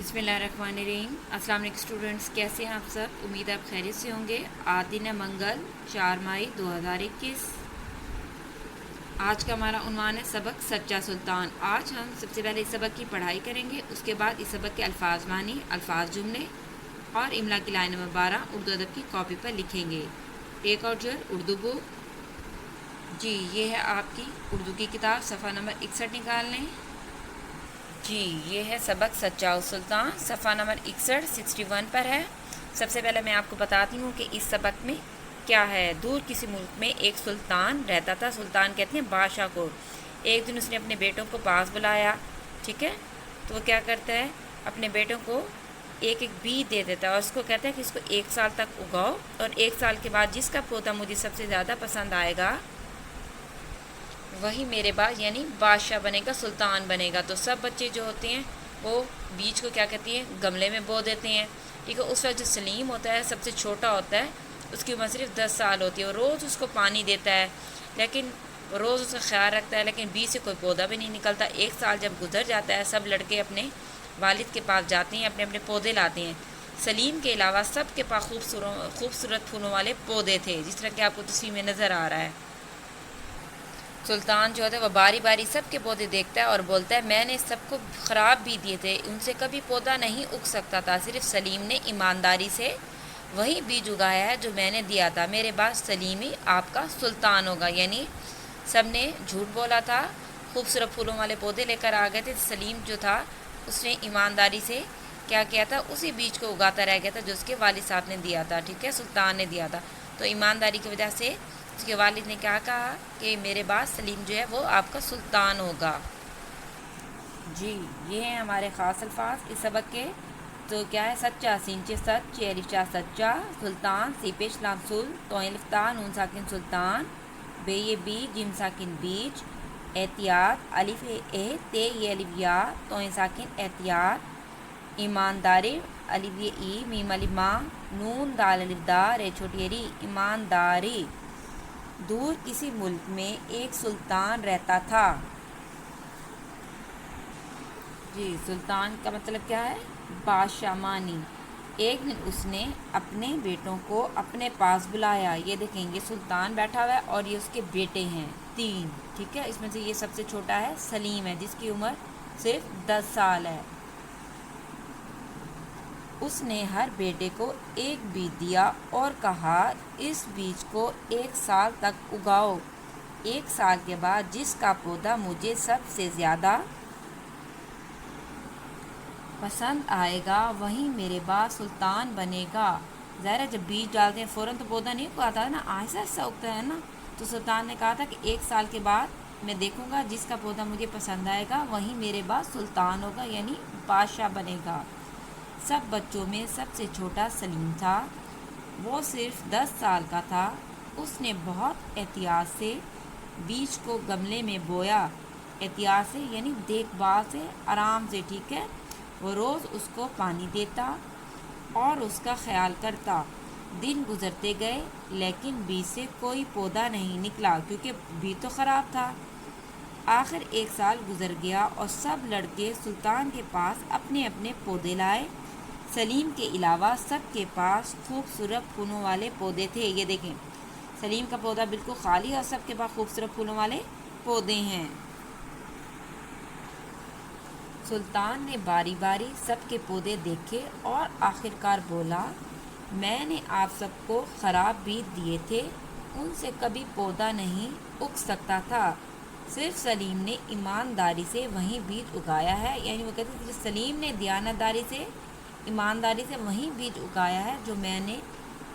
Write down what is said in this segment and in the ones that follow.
बिस्मिल्लाहिर्रहमानिर्रहीम। अस्सलाम वालेकुम स्टूडेंट्स, कैसे हैं आप सब? उम्मीद है आप खैरियत से होंगे। आज दिन है मंगल 4 मई 2021। आज का हमारा उन्वान है सबक सच्चा सुल्तान। आज हम सबसे पहले इस सबक की पढ़ाई करेंगे, उसके बाद इस सबक के अल्फाज मानी, अल्फाज जुमले और इमला की लाइन नंबर 12 उर्दू अदब की कॉपी पर लिखेंगे। Take out your Urdu book. जी, ये है आपकी उर्दू की किताब, सफ़ा नंबर 61 निकाल लें। जी, ये है सबक सच्चा सुल्तान, सफ़ा नंबर 61 पर है। सबसे पहले मैं आपको बताती हूँ कि इस सबक में क्या है। दूर किसी मुल्क में एक सुल्तान रहता था। सुल्तान कहते हैं बादशाह को। एक दिन उसने अपने बेटों को पास बुलाया, ठीक है। तो वो क्या करता है, अपने बेटों को एक एक बीज दे देता है और उसको कहता है कि इसको 1 साल तक उगाओ और 1 साल के बाद जिसका पौधा मुझे सबसे ज़्यादा पसंद आएगा वही मेरे बाद यानी बादशाह बनेगा, सुल्तान बनेगा। तो सब बच्चे जो होते हैं वो बीज को क्या कहती हैं, गमले में बो देते हैं, ठीक है। उस वक्त जो सलीम होता है, सबसे छोटा होता है, उसकी उम्र सिर्फ 10 साल होती है। और रोज़ उसको पानी देता है, लेकिन रोज़ उसका ख्याल रखता है, लेकिन बीज से कोई पौधा भी नहीं निकलता। 1 साल जब गुजर जाता है, सब लड़के अपने वालिद के पास जाते हैं, अपने अपने पौधे लाते हैं। सलीम के अलावा सब के पास खूबसूरत फूलों वाले पौधे थे, जिस तरह कि आपको तस्वीर में नज़र आ रहा है। सुल्तान जो होता है वो बारी बारी सब के पौधे देखता है और बोलता है, मैंने सबको ख़राब भी दिए थे, उनसे कभी पौधा नहीं उग सकता था। सिर्फ सलीम ने ईमानदारी से वही बीज उगाया है जो मैंने दिया था। मेरे बाद सलीम ही आपका सुल्तान होगा। यानी सब ने झूठ बोला था, खूबसूरत फूलों वाले पौधे लेकर आ गए थे। सलीम जो था उसने ईमानदारी से क्या किया था, उसी बीज को उगाता रह गया था जो उसके वालिद साहब ने दिया था, ठीक है, सुल्तान ने दिया था। तो ईमानदारी की वजह से उसके वालिद ने क्या कहा कि मेरे बाद सलीम जो है वो आपका सुल्तान होगा। जी, ये हैं हमारे ख़ास अल्फाज इस सबक के। तो क्या है, सच्चा, सींचे सच, चेरिशा सच्चा, सुल्तान, सीपेश लामसुल, तोइलफ्ता, नून साकिन सुल्तान, बे ये बीज, जिम साकिन बीज, एहतियात, अलिफ ए ते ये अलिफ या, तोइन साकिन एहतियात, ईमानदारी, अलिफ ये ई, मीम अलिफ मा, नून दाल अलिफ दा, रे छोटी री, ईमानदारी। दूर किसी मुल्क में एक सुल्तान रहता था। जी, सुल्तान का मतलब क्या है, बादशाह मानी। एक दिन उसने अपने बेटों को अपने पास बुलाया। ये देखेंगे सुल्तान बैठा हुआ है और ये उसके बेटे हैं 3, ठीक है। इसमें से ये सबसे छोटा है सलीम है, जिसकी उम्र सिर्फ 10 साल है। उसने हर बेटे को एक बीज दिया और कहा, इस बीज को 1 साल तक उगाओ। 1 साल के बाद जिसका पौधा मुझे सबसे ज़्यादा पसंद आएगा वही मेरे बाद सुल्तान बनेगा। ज़ाहिर है जब बीज डालते हैं फ़ौरन तो पौधा नहीं उगाता है ना, आहिस्ता आहिस्ता उगता है ना। तो सुल्तान ने कहा था कि 1 साल के बाद मैं देखूंगा जिसका पौधा मुझे पसंद आएगा वही मेरे बाद सुल्तान होगा, यानी बादशाह बनेगा। सब बच्चों में सबसे छोटा सलीम था। वो सिर्फ 10 साल का था। उसने बहुत एहतियात से बीज को गमले में बोया। एहतियात से यानी देखभाल से, आराम से, ठीक है। वो रोज़ उसको पानी देता और उसका ख्याल करता। दिन गुजरते गए लेकिन बीज से कोई पौधा नहीं निकला, क्योंकि बीज तो ख़राब था। आखिर 1 साल गुजर गया और सब लड़के सुल्तान के पास अपने अपने पौधे लाए। सलीम के अलावा सब के पास खूबसूरत फूलों वाले पौधे थे। ये देखें, सलीम का पौधा बिल्कुल खाली है और सब के पास खूबसूरत फूलों वाले पौधे हैं। सुल्तान ने बारी बारी सब के पौधे देखे और आखिरकार बोला, मैंने आप सबको ख़राब बीज दिए थे, उनसे कभी पौधा नहीं उग सकता था। सिर्फ सलीम ने ईमानदारी से वही बीज उगाया है। यानी वो कहते थे सलीम ने दयानतदारी से, ईमानदारी से वही बीज उगाया है जो मैंने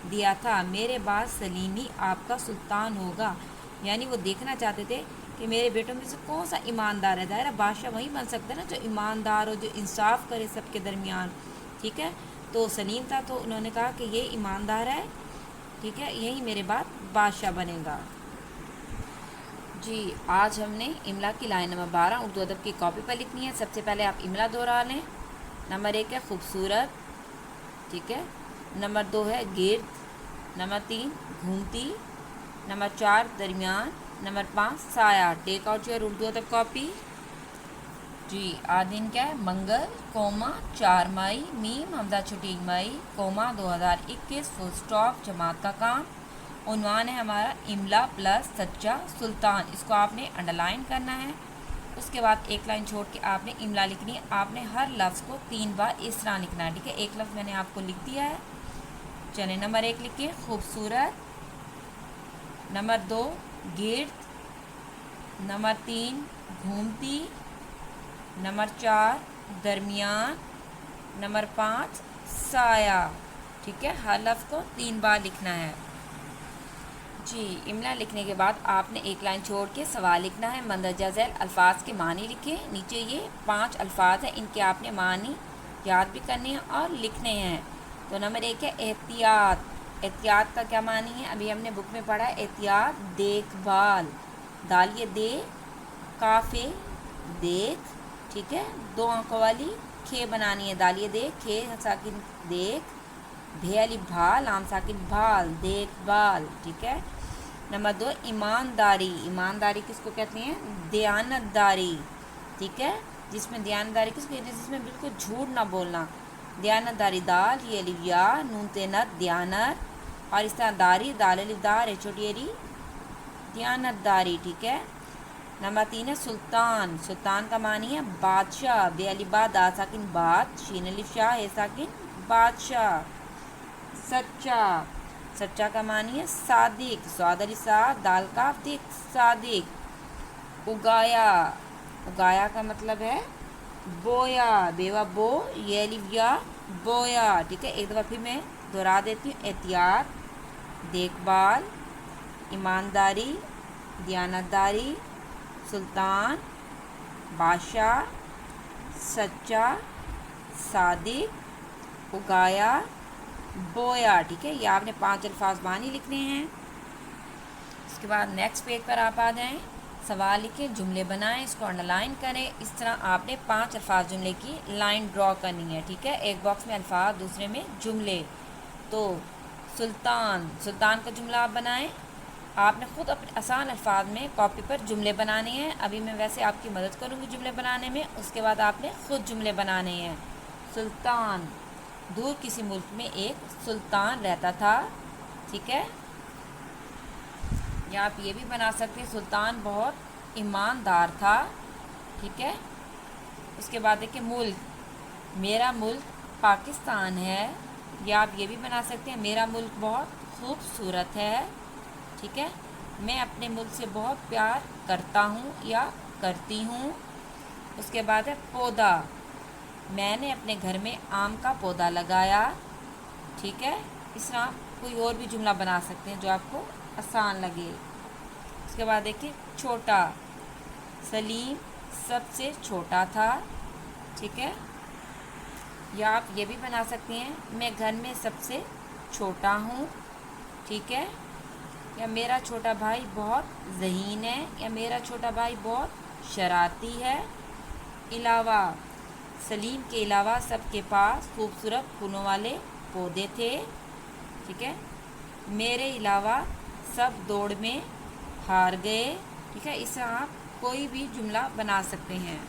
दिया था। मेरे बाद सलीम ही आपका सुल्तान होगा। यानी वो देखना चाहते थे कि मेरे बेटों में से कौन सा ईमानदार है। ज़ाहिर बादशाह वही बन सकता है ना जो ईमानदार हो, जो इंसाफ करे सबके दरमियान, ठीक है। तो सलीम था, तो उन्होंने कहा कि ये ईमानदार है, ठीक है, यही मेरे बाद बादशाह बनेगा। जी, आज हमने इमला की लाइन नंबर 12 उर्दू अदब की कॉपी पर लिखनी है। सबसे पहले आप इमला दोहरा लें। नंबर 1 है खूबसूरत, ठीक है। नंबर 2 है गिर्द। नंबर 3 घूमती। नंबर 4 दरमियान। नंबर 5 साया। टेक आउट योर उर्दू अदब कॉपी। जी, आज दिन क्या है? मंगल, कोमा 4 मई, मीम हमजा छुट्टी मई, कोमा 2021, फुल स्टॉप, जमात का काम। उन्वान है हमारा इमला प्लस सच्चा सुल्तान। इसको आपने अंडरलाइन करना है। उसके बाद एक लाइन छोड़ के आपने इमला लिखनी है। आपने हर लफ्ज़ को 3 बार इस तरह लिखना है, ठीक है? एक लफ्ज़ मैंने आपको लिख दिया है। चलिए, नंबर 1 लिखिए खूबसूरत, नंबर 2 गिर्द, नंबर 3 घूमती, नंबर 4 दरमियान, नंबर 5 साया। ठीक है, हर लफ्ज़ को 3 बार लिखना है। जी, इमला लिखने के बाद आपने एक लाइन छोड़ के सवाल लिखना है। मंदरजा झैल अल्फाज के मानी लिखे। नीचे ये 5 अल्फाज हैं, इनके आपने मानी याद भी करने हैं और लिखने हैं। तो नंबर 1 है एहतियात। एहतियात का क्या मानी है? अभी हमने बुक में पढ़ा है। एहतियात देखभाल, दालिए दे, काफे देख, ठीक है? 2 आंखों वाली खे बनानी है। दालिए दे, खे साकिन देख, भे अली भाल, आम साकिन भाल, देखभाल, ठीक है? नंबर 2 ईमानदारी। ईमानदारी किसको कहते हैं? दयानतदारी, ठीक है? जिसमें दयानतदारी किसको कहते हैं? जिसमें बिल्कुल झूठ ना बोलना। दयानतदारी, दाल ये अलिफ या, नून तेनत दयानत, और इस तरह दारी, दाल अलिफ दार है छोटी एरी, दयानतदारी, ठीक है? नंबर 3 है सुल्तान। सुल्तान का मानी है बादशाह। बे अलिफ बा दा साकिन बाद, शीन अलिफ शाह है साकिन बादशाह। सच्चा। सच्चा का मानी है सादिक। स्वाद अली साद, दाल काफ दिक, सादिक। उगाया। उगाया का मतलब है बोया। बेवा बो, ये अलिफ या, बोया, ठीक है? एक दफ़ा फिर मैं दोहरा देती हूँ। एहतियात, देखभाल, ईमानदारी, दयानतदारी, सुल्तान, बादशाह, सच्चा, सादिक, उगाया, बोया, ठीक है? ये आपने 5 अल्फाज बानी लिखने हैं। इसके बाद नेक्स्ट पेज पर आप आ जाएं। सवाल लिखें, जुमले बनाएं, इसको अंडरलाइन करें। इस तरह आपने 5 अल्फाज जुमले की लाइन ड्रॉ करनी है, ठीक है? एक बॉक्स में अल्फाज, दूसरे में जुमले। तो सुल्तान, सुल्तान का जुमला आप बनाएं। आपने ख़ुद अपने आसान अल्फाज में कॉपी पर जुमले बनाने हैं। अभी मैं वैसे आपकी मदद करूँगी जुमले बनाने में। उसके बाद आपने ख़ुद जुमले बनाने हैं। सुल्तान, दूर किसी मुल्क में एक सुल्तान रहता था, ठीक है? या आप ये भी बना सकते हैं, सुल्तान बहुत ईमानदार था, ठीक है? उसके बाद देखिए मुल्क, मेरा मुल्क पाकिस्तान है। या आप ये भी बना सकते हैं, मेरा मुल्क बहुत खूबसूरत है, ठीक है? मैं अपने मुल्क से बहुत प्यार करता हूँ या करती हूँ। उसके बाद है पौधा, मैंने अपने घर में आम का पौधा लगाया, ठीक है? इस तरह कोई और भी जुमला बना सकते हैं जो आपको आसान लगे। उसके बाद देखिए छोटा, सलीम सबसे छोटा था, ठीक है? या आप ये भी बना सकते हैं, मैं घर में सबसे छोटा हूँ, ठीक है? या मेरा छोटा भाई बहुत ज़हीन है, या मेरा छोटा भाई बहुत शरारती है। अलावा, सलीम के अलावा सबके पास खूबसूरत फूलों वाले पौधे थे, ठीक है? मेरे अलावा सब दौड़ में हार गए, ठीक है? इससे आप कोई भी जुमला बना सकते हैं।